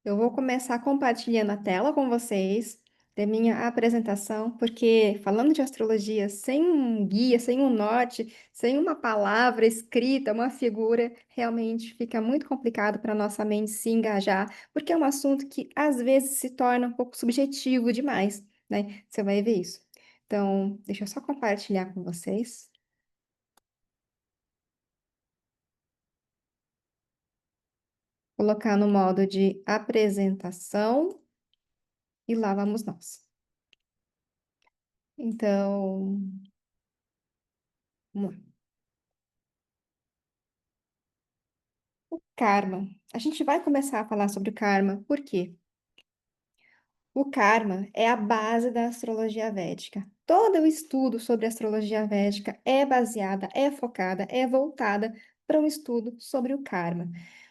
Eu vou começar compartilhando a tela com vocês da minha apresentação, porque falando de astrologia sem um guia, sem um norte, sem uma palavra escrita, uma figura, realmente fica muito complicado para nossa mente se engajar, porque é um assunto que às vezes se torna um pouco subjetivo demais, né? Você vai ver isso. Então, deixa eu só compartilhar com vocês, colocar no modo de apresentação e lá vamos nós. Então, vamos lá. Karma. A gente vai começar a falar sobre o karma, por quê? O karma é a base da astrologia védica. Todo o estudo sobre astrologia védica é baseada, é focada, é voltada para um estudo sobre o karma.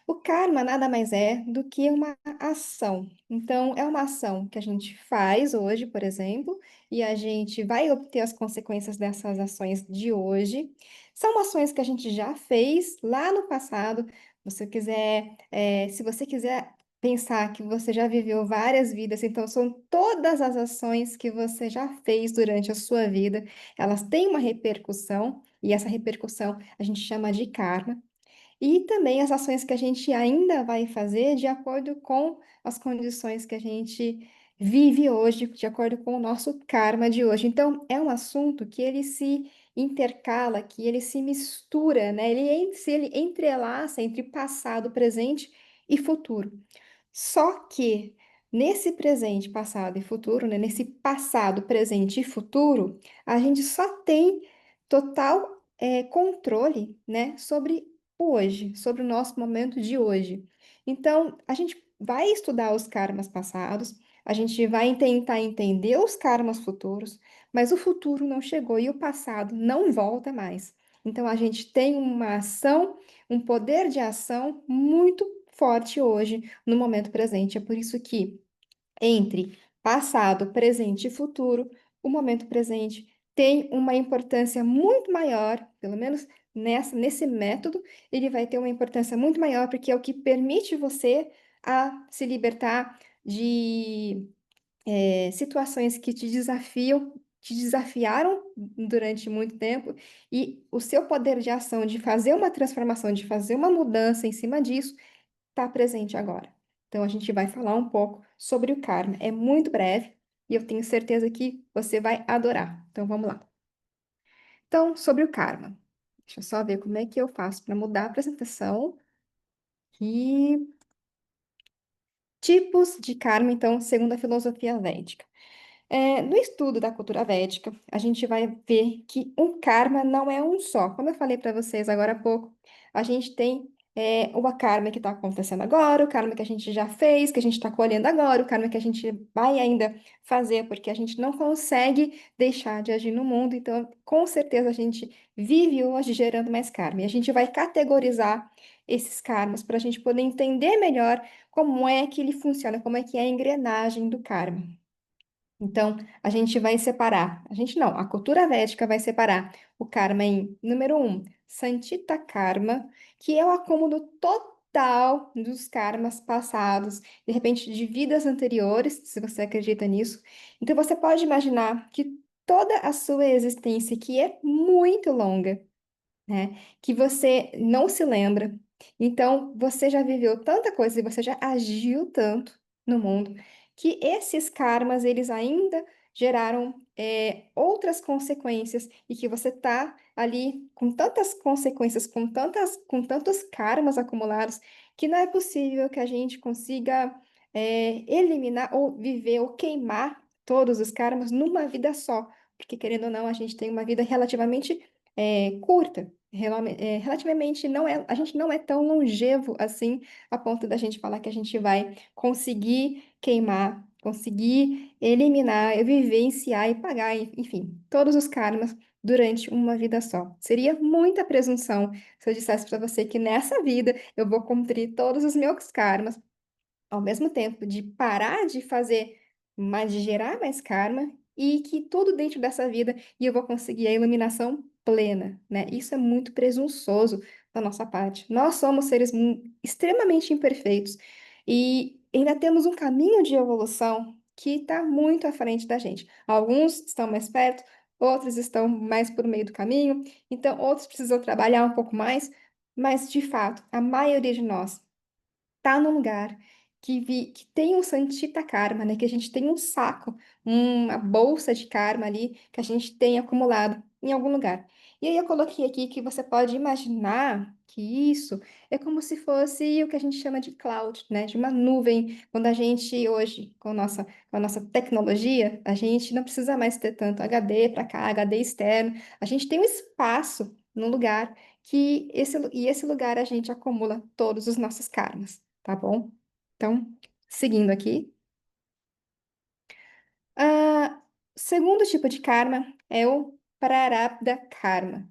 O karma nada mais é do que uma ação. Então, é uma ação que a gente faz hoje, por exemplo, e a gente vai obter as consequências dessas ações de hoje. São ações que a gente já fez lá no passado. Se você quiser pensar que você já viveu várias vidas, então são todas as ações que você já fez durante a sua vida, elas têm uma repercussão, e essa repercussão a gente chama de karma. E também as ações que a gente ainda vai fazer de acordo com as condições que a gente vive hoje, de acordo com o nosso karma de hoje. Então, é um assunto que ele se intercala, que ele se mistura, né? Ele entrelaça entre passado, presente e futuro. Só que nesse presente, passado e futuro, né, nesse passado, presente e futuro, a gente só tem total controle, né, sobre o hoje, sobre o nosso momento de hoje. Então, a gente vai estudar os karmas passados, a gente vai tentar entender os karmas futuros, mas o futuro não chegou e o passado não volta mais. Então, a gente tem uma ação, um poder de ação muito forte hoje no momento presente. É por isso que entre passado, presente e futuro, o momento presente tem uma importância muito maior, pelo menos nesse método, ele vai ter uma importância muito maior, porque é o que permite você a se libertar de situações que te desafiaram durante muito tempo, e o seu poder de ação, de fazer uma transformação, de fazer uma mudança em cima disso, está presente agora. Então, a gente vai falar um pouco sobre o karma. É muito breve e eu tenho certeza que você vai adorar. Então, vamos lá. Então, sobre o karma. Deixa eu só ver como é que eu faço para mudar a apresentação. E tipos de karma, então, segundo a filosofia védica. No estudo da cultura védica, a gente vai ver que um karma não é um só. Como eu falei para vocês agora há pouco, a gente tem o karma que está acontecendo agora, o karma que a gente já fez, que a gente está colhendo agora, o karma que a gente vai ainda fazer, porque a gente não consegue deixar de agir no mundo. Então, com certeza, a gente vive hoje gerando mais karma. E a gente vai categorizar esses karmas para a gente poder entender melhor como é que ele funciona, como é que é a engrenagem do karma. Então, a gente vai separar, a gente não, a cultura védica vai separar o karma em, número um, Santita Karma, que é o acúmulo total dos karmas passados, de repente de vidas anteriores, se você acredita nisso. Então, você pode imaginar que toda a sua existência, que é muito longa, né? Que você não se lembra. Então, você já viveu tanta coisa e você já agiu tanto no mundo que esses karmas, eles ainda geraram outras consequências e que você tá ali com tantas consequências, com tantos karmas acumulados, que não é possível que a gente consiga eliminar ou viver ou queimar todos os karmas numa vida só. Porque, querendo ou não, a gente tem uma vida relativamente curta. Relativamente não é, a gente não é tão longevo assim, a ponto da gente falar que a gente vai conseguir queimar, conseguir eliminar, vivenciar e pagar, enfim, todos os karmas durante uma vida só. Seria muita presunção se eu dissesse para você que nessa vida eu vou cumprir todos os meus karmas ao mesmo tempo de parar de fazer, mas de gerar mais karma e que tudo dentro dessa vida e eu vou conseguir a iluminação plena, né? Isso é muito presunçoso da nossa parte. Nós somos seres extremamente imperfeitos e ainda temos um caminho de evolução que está muito à frente da gente. Alguns estão mais perto, outros estão mais por meio do caminho, então outros precisam trabalhar um pouco mais, mas de fato, a maioria de nós tá num lugar que tem um Santita Karma, né? Que a gente tem um saco, uma bolsa de karma ali que a gente tem acumulado em algum lugar. E aí eu coloquei aqui que você pode imaginar que isso é como se fosse o que a gente chama de cloud, né? De uma nuvem. Quando a gente hoje, com a nossa tecnologia, a gente não precisa mais ter tanto HD para cá, HD externo. A gente tem um espaço no lugar e esse lugar a gente acumula todos os nossos karmas. Tá bom? Então, seguindo aqui. Ah, segundo tipo de karma é o Prarabdha Karma.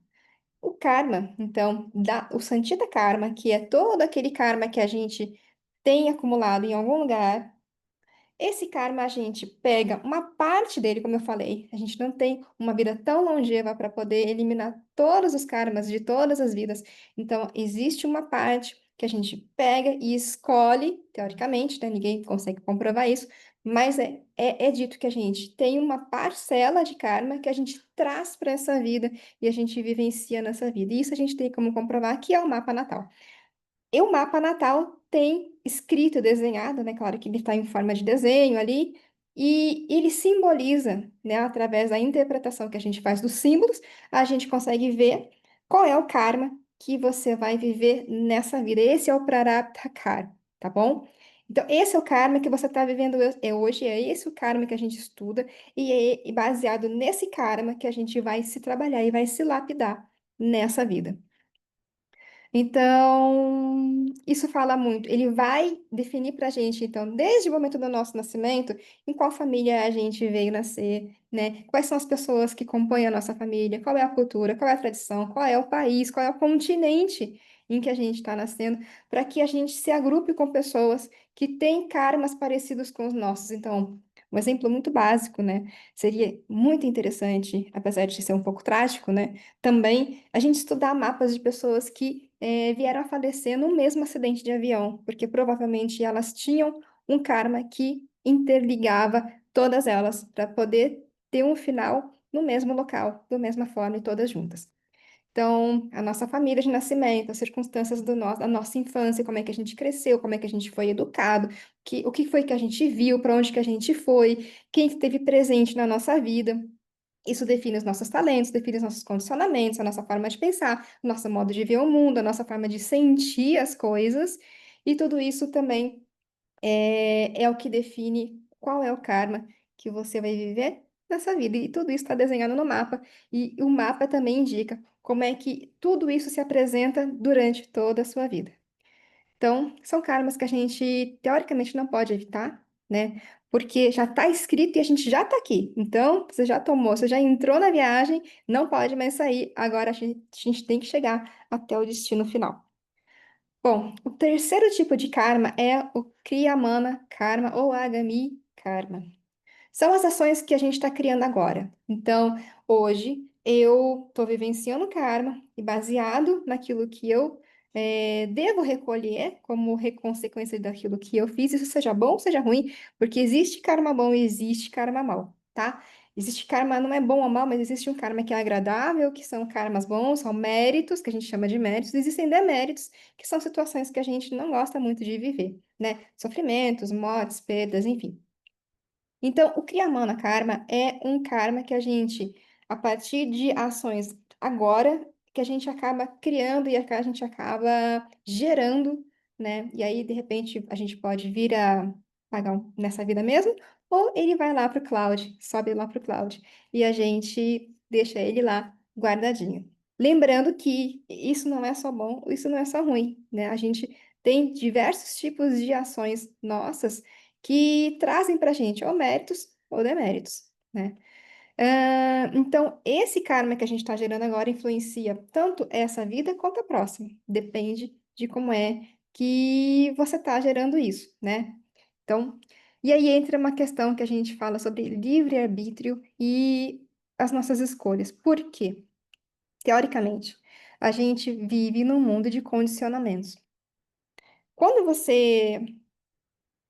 O karma, então, o Santita Karma, que é todo aquele karma que a gente tem acumulado em algum lugar. Esse karma, a gente pega uma parte dele, como eu falei, a gente não tem uma vida tão longeva para poder eliminar todos os karmas de todas as vidas. Então, existe uma parte que a gente pega e escolhe, teoricamente, né? Ninguém consegue comprovar isso, mas é dito que a gente tem uma parcela de karma que a gente traz para essa vida e a gente vivencia nessa vida. E isso a gente tem como comprovar que é o mapa natal. E o mapa natal tem escrito, desenhado, né? Claro que ele está em forma de desenho ali, e ele simboliza, né? Através da interpretação que a gente faz dos símbolos, a gente consegue ver qual é o karma que você vai viver nessa vida. Esse é o Prarabdha Karma, tá bom? Então, esse é o karma que você está vivendo hoje, é esse o karma que a gente estuda, e é baseado nesse karma que a gente vai se trabalhar e vai se lapidar nessa vida. Então, isso fala muito. Ele vai definir para a gente, então, desde o momento do nosso nascimento, em qual família a gente veio nascer, né? Quais são as pessoas que compõem a nossa família, qual é a cultura, qual é a tradição, qual é o país, qual é o continente em que a gente está nascendo, para que a gente se agrupe com pessoas que têm karmas parecidos com os nossos. Então, um exemplo muito básico, né? Seria muito interessante, apesar de ser um pouco trágico, né? Também a gente estudar mapas de pessoas que vieram a falecer no mesmo acidente de avião, porque provavelmente elas tinham um karma que interligava todas elas para poder ter um final no mesmo local, da mesma forma e todas juntas. Então, a nossa família de nascimento, as circunstâncias da nossa infância, como é que a gente cresceu, como é que a gente foi educado, o que foi que a gente viu, para onde que a gente foi, quem esteve presente na nossa vida. Isso define os nossos talentos, define os nossos condicionamentos, a nossa forma de pensar, o nosso modo de ver o mundo, a nossa forma de sentir as coisas, e tudo isso também é o que define qual é o karma que você vai viver nessa vida. E tudo isso está desenhado no mapa, e o mapa também indica como é que tudo isso se apresenta durante toda a sua vida. Então, são karmas que a gente, teoricamente, não pode evitar, né? Porque já está escrito e a gente já está aqui. Então, você já tomou, você já entrou na viagem, não pode mais sair. Agora a gente tem que chegar até o destino final. Bom, o terceiro tipo de karma é o Kriyamana Karma ou Agami Karma. São as ações que a gente está criando agora. Então, hoje eu estou vivenciando karma e baseado naquilo que eu devo recolher como consequência daquilo que eu fiz, isso seja bom ou seja ruim, porque existe karma bom e existe karma mal, tá? Existe karma, não é bom ou mal, mas existe um karma que é agradável, que são karmas bons, são méritos, que a gente chama de méritos, existem deméritos, que são situações que a gente não gosta muito de viver, né? Sofrimentos, mortes, perdas, enfim. Então, o Kriyamana Karma é um karma que a gente, a partir de ações agora, que a gente acaba criando e a gente acaba gerando, né? E aí, de repente, a gente pode vir a pagar nessa vida mesmo, ou ele vai lá para o cloud, sobe lá para o cloud, e a gente deixa ele lá guardadinho. Lembrando que isso não é só bom, isso não é só ruim, né? A gente tem diversos tipos de ações nossas que trazem para a gente ou méritos ou deméritos, né? Então, esse karma que a gente está gerando agora influencia tanto essa vida quanto a próxima. Depende de como é que você está gerando isso, né? Então, e aí entra uma questão que a gente fala sobre livre-arbítrio e as nossas escolhas. Por quê? Teoricamente, a gente vive num mundo de condicionamentos. Quando você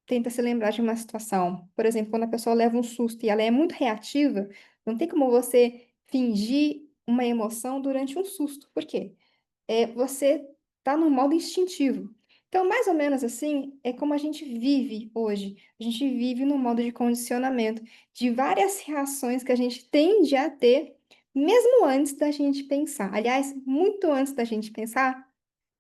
tenta se lembrar de uma situação. Por exemplo, quando a pessoa leva um susto e ela é muito reativa, não tem como você fingir uma emoção durante um susto. Por quê? Você está no modo instintivo. Então, mais ou menos assim, é como a gente vive hoje. A gente vive no modo de condicionamento, de várias reações que a gente tende a ter, mesmo antes da gente pensar. Aliás, muito antes da gente pensar,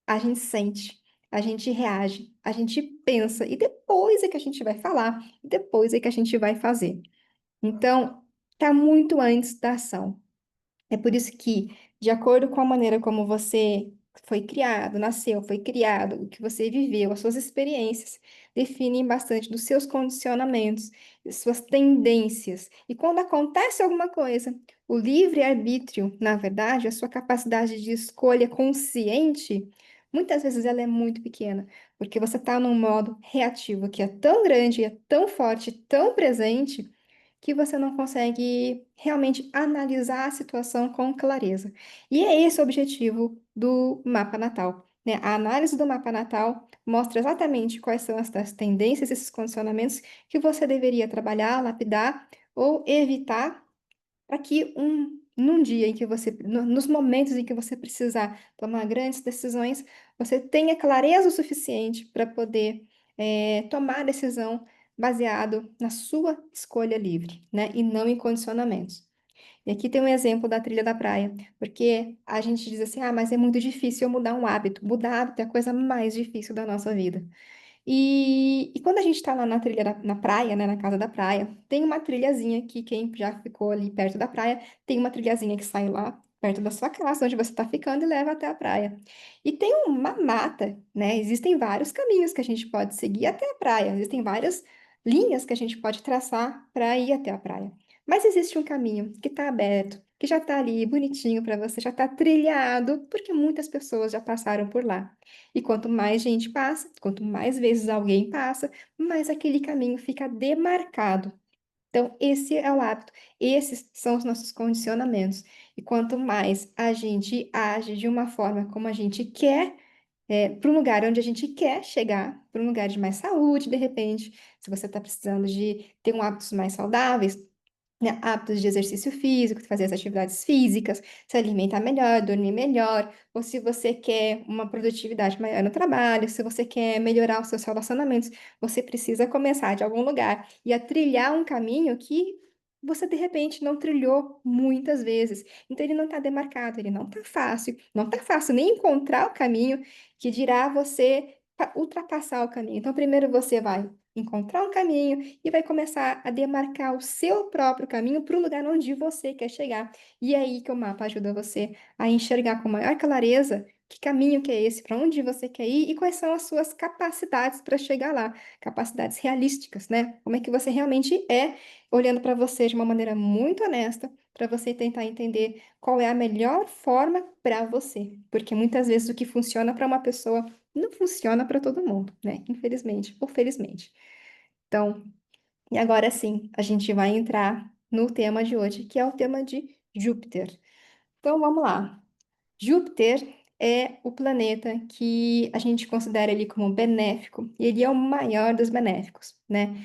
a gente sente, a gente reage, a gente pensa, e depois é que a gente vai falar, e depois é que a gente vai fazer. Então, está muito antes da ação. É por isso que, de acordo com a maneira como você foi criado, nasceu, foi criado, o que você viveu, as suas experiências, definem bastante dos seus condicionamentos, das suas tendências. E quando acontece alguma coisa, o livre-arbítrio, na verdade, a sua capacidade de escolha consciente, muitas vezes ela é muito pequena, porque você está num modo reativo que é tão grande, é tão forte, tão presente que você não consegue realmente analisar a situação com clareza. E é esse o objetivo do mapa natal, né? A análise do mapa natal mostra exatamente quais são as tendências, esses condicionamentos que você deveria trabalhar, lapidar ou evitar para que num dia em que você, nos momentos em que você precisar tomar grandes decisões, você tenha clareza o suficiente para poder tomar a decisão baseado na sua escolha livre, né? E não em condicionamentos. E aqui tem um exemplo da trilha da praia, porque a gente diz assim, ah, mas é muito difícil eu mudar um hábito. Mudar hábito é a coisa mais difícil da nossa vida. E quando a gente está lá na trilha na praia, né, na casa da praia, tem uma trilhazinha que quem já ficou ali perto da praia, tem uma trilhazinha que sai lá perto da sua casa, onde você está ficando e leva até a praia. E tem uma mata, né? Existem vários caminhos que a gente pode seguir até a praia, existem várias linhas que a gente pode traçar para ir até a praia. Mas existe um caminho que está aberto, que já está ali bonitinho para você, já está trilhado, porque muitas pessoas já passaram por lá. E quanto mais gente passa, quanto mais vezes alguém passa, mais aquele caminho fica demarcado. Então, esse é o hábito, esses são os nossos condicionamentos. E quanto mais a gente age de uma forma como a gente quer, para um lugar onde a gente quer chegar, para um lugar de mais saúde, de repente, se você está precisando de ter um hábitos mais saudáveis, né, hábitos de exercício físico, fazer as atividades físicas, se alimentar melhor, dormir melhor, ou se você quer uma produtividade maior no trabalho, se você quer melhorar os seus relacionamentos, você precisa começar de algum lugar e a trilhar um caminho que você de repente não trilhou muitas vezes. Então ele não está demarcado, ele não está fácil, não está fácil nem encontrar o caminho que dirá você ultrapassar o caminho. Então primeiro você vai encontrar um caminho e vai começar a demarcar o seu próprio caminho para o lugar onde você quer chegar. E é aí que o mapa ajuda você a enxergar com maior clareza que caminho que é esse, para onde você quer ir e quais são as suas capacidades para chegar lá, capacidades realísticas, né? Como é que você realmente é, olhando para você de uma maneira muito honesta, para você tentar entender qual é a melhor forma para você, porque muitas vezes o que funciona para uma pessoa não funciona para todo mundo, né? Infelizmente ou felizmente. Então, e agora sim, a gente vai entrar no tema de hoje, que é o tema de Júpiter. Então, vamos lá. Júpiter é o planeta que a gente considera ele como benéfico, e ele é o maior dos benéficos, né?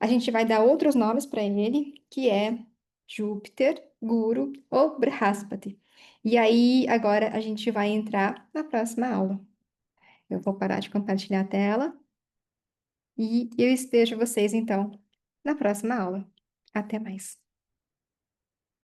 A gente vai dar outros nomes para ele, que é Júpiter, Guru ou Brihaspati. E aí, agora a gente vai entrar na próxima aula. Eu vou parar de compartilhar a tela e eu espero vocês, então, na próxima aula. Até mais.